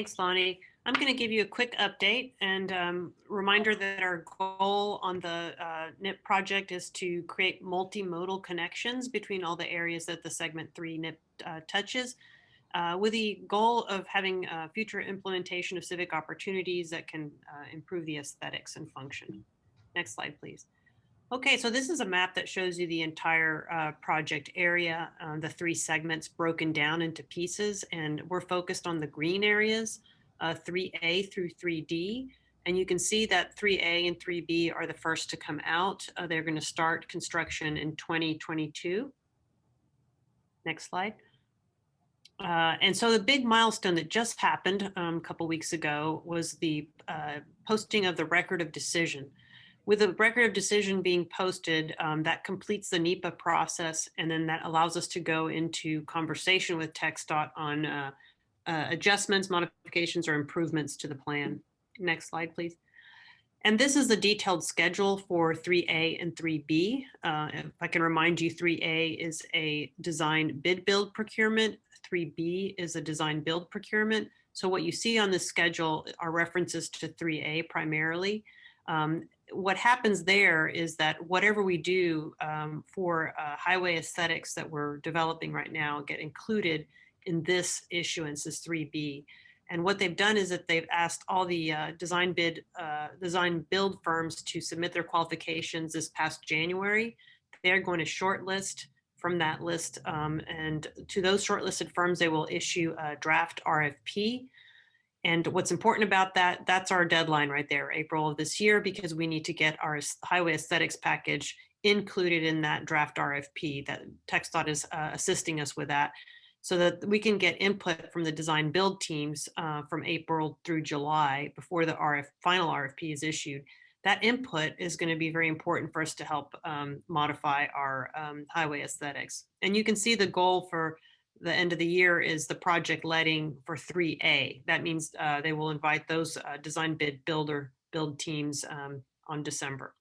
Thanks, Lonnie. I'm going to give you a quick update and reminder that our goal on the NIP project is to create multimodal connections between all the areas that the segment 3 NIP touches, with the goal of having future implementation of civic opportunities that can improve the aesthetics and function. Next slide, please. Okay, so this is a map that shows you the entire project area, the three segments broken down into pieces, and we're focused on the green areas, 3A through 3D. And you can see that 3A and 3B are the first to come out. They're going to start construction in 2022. Next slide. And so the big milestone that just happened a couple weeks ago was the posting of the record of decision. With a record of decision being posted, that completes the NEPA process, and then that allows us to go into conversation with TxDOT on adjustments, modifications, or improvements to the plan. Next slide, please. And this is the detailed schedule for 3A and 3B. If I can remind you, 3A is a design bid build procurement. 3B is a design build procurement. So what you see on this schedule are references to 3A primarily. What happens there is that whatever we do for highway aesthetics that we're developing right now get included in this issuance, this 3B. And what they've done is that they've asked all the design build firms to submit their qualifications this past January. They're going to shortlist from that list, and to those shortlisted firms, they will issue a draft RFP. And what's important about that, that's our deadline right there, April of this year, because we need to get our highway aesthetics package included in that draft RFP. That TxDOT is assisting us with that, so that we can get input from the design build teams from April through July before the final RFP is issued. That input is going to be very important for us to help modify our highway aesthetics. And you can see the goal for the end of the year is the project letting for 3A. That means they will invite those design build teams on December.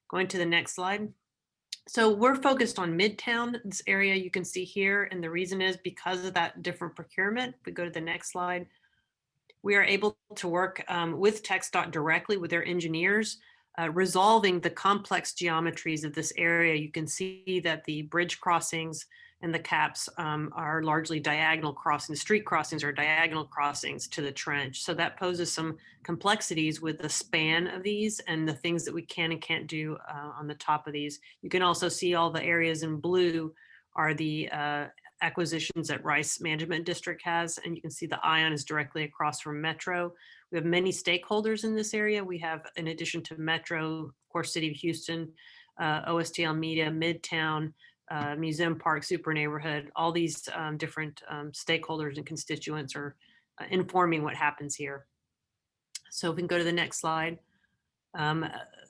Going to the next slide. So we're focused on Midtown, this area you can see here, and the reason is because of that different procurement. If we go to the next slide, we are able to work with TxDOT directly with their engineers, resolving the complex geometries of this area. You can see that the bridge crossings and the caps are largely diagonal crossings. Street crossings are diagonal crossings to the trench. So that poses some complexities with the span of these and the things that we can and can't do on the top of these. You can also see all the areas in blue are the acquisitions that Rice Management District has, and you can see the ION is directly across from Metro. We have many stakeholders in this area. We have, in addition to Metro, of course, City of Houston, OSTL Media, Midtown, Museum Park, Super Neighborhood, all these different stakeholders and constituents are informing what happens here. So if we can go to the next slide.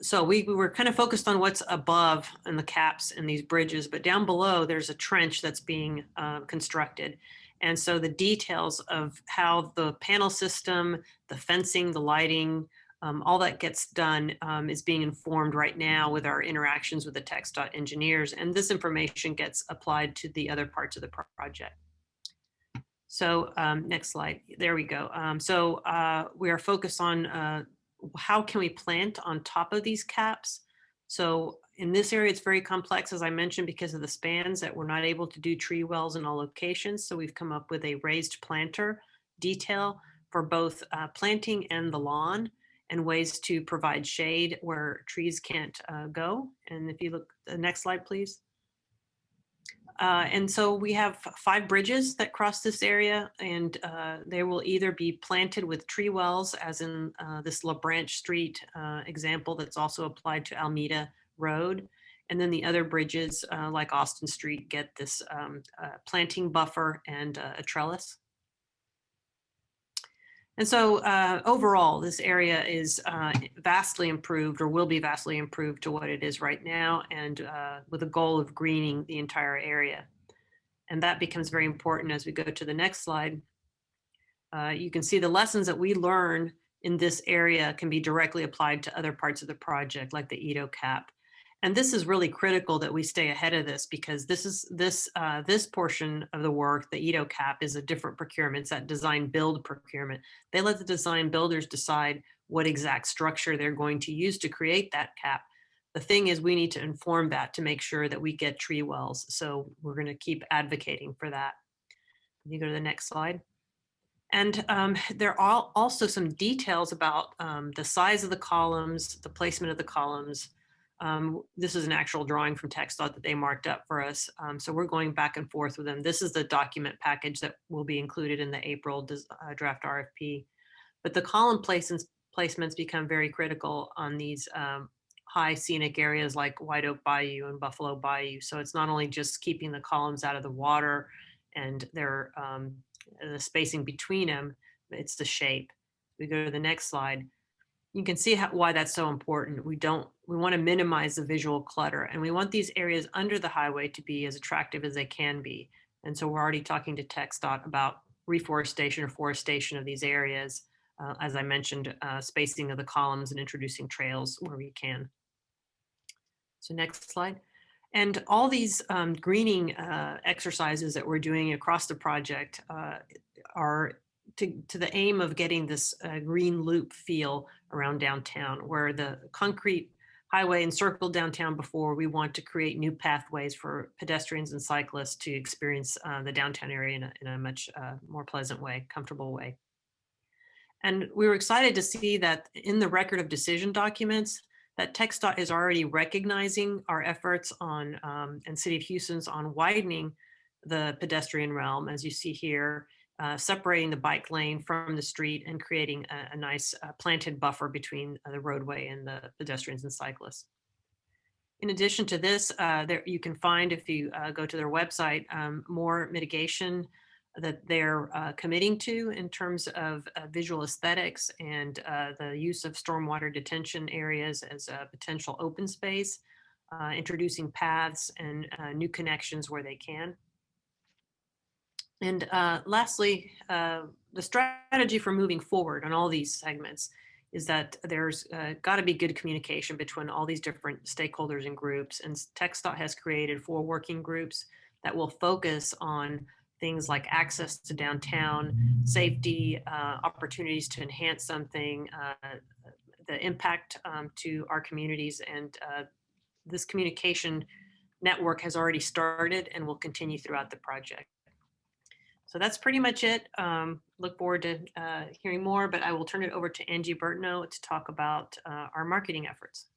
So we were kind of focused on what's above in the caps and these bridges, but down below there's a trench that's being constructed. And so the details of how the panel system, the fencing, the lighting, all that gets done is being informed right now with our interactions with the TxDOT engineers, and this information gets applied to the other parts of the project. So next slide, there we go. We are focused on how can we plant on top of these caps. So in this area, it's very complex, as I mentioned, because of the spans that we're not able to do tree wells in all locations. So we've come up with a raised planter detail for both planting and the lawn, and ways to provide shade where trees can't go. And if you look at the next slide, please. And so we have 5 bridges that cross this area, and they will either be planted with tree wells, as in this LaBranch Street example that's also applied to Alameda Road. And then the other bridges, like Austin Street, get this planting buffer and a trellis. And so overall, this area is vastly improved, or will be vastly improved to what it is right now, and with a goal of greening the entire area. And that becomes very important as we go to the next slide. You can see the lessons that we learn in this area can be directly applied to other parts of the project, like the Edo Cap. And this is really critical that we stay ahead of this, because this portion of the work, the EDO cap, is a different procurement. It's that design build procurement. They let the design builders decide what exact structure they're going to use to create that cap. The thing is, we need to inform that to make sure that we get tree wells. So we're going to keep advocating for that. You go to the next slide. And there are also some details about the size of the columns, the placement of the columns. This is an actual drawing from TxDOT that they marked up for us. So we're going back and forth with them. This is the document package that will be included in the April draft RFP. But the column placements become very critical on these high scenic areas like White Oak Bayou and Buffalo Bayou. So it's not only just keeping the columns out of the water and their the spacing between them, it's the shape. We go to the next slide. You can see why that's so important. We want to minimize the visual clutter, and we want these areas under the highway to be as attractive as they can be. And so we're already talking to TxDOT about reforestation or forestation of these areas. As I mentioned, spacing of the columns and introducing trails where we can. So next slide. And all these greening exercises that we're doing across the project are to the aim of getting this green loop feel around downtown, where the concrete highway encircled downtown before. We want to create new pathways for pedestrians and cyclists to experience the downtown area in a much more pleasant way, comfortable way. And we were excited to see that in the record of decision documents, that TxDOT is already recognizing our efforts on, and City of Houston's on widening the pedestrian realm, as you see here, separating the bike lane from the street and creating a nice planted buffer between the roadway and the pedestrians and cyclists. In addition to this, there you can find, if you go to their website, more mitigation that they're committing to in terms of visual aesthetics and the use of stormwater detention areas as a potential open space, introducing paths and new connections where they can. And lastly, the strategy for moving forward on all these segments is that there's got to be good communication between all these different stakeholders and groups. And TxDOT has created 4 working groups that will focus on things like access to downtown, safety, opportunities to enhance something, the impact to our communities. And this communication network has already started and will continue throughout the project. So that's pretty much it. Look forward to hearing more, but I will turn it over to Angie Bertino to talk about our marketing efforts.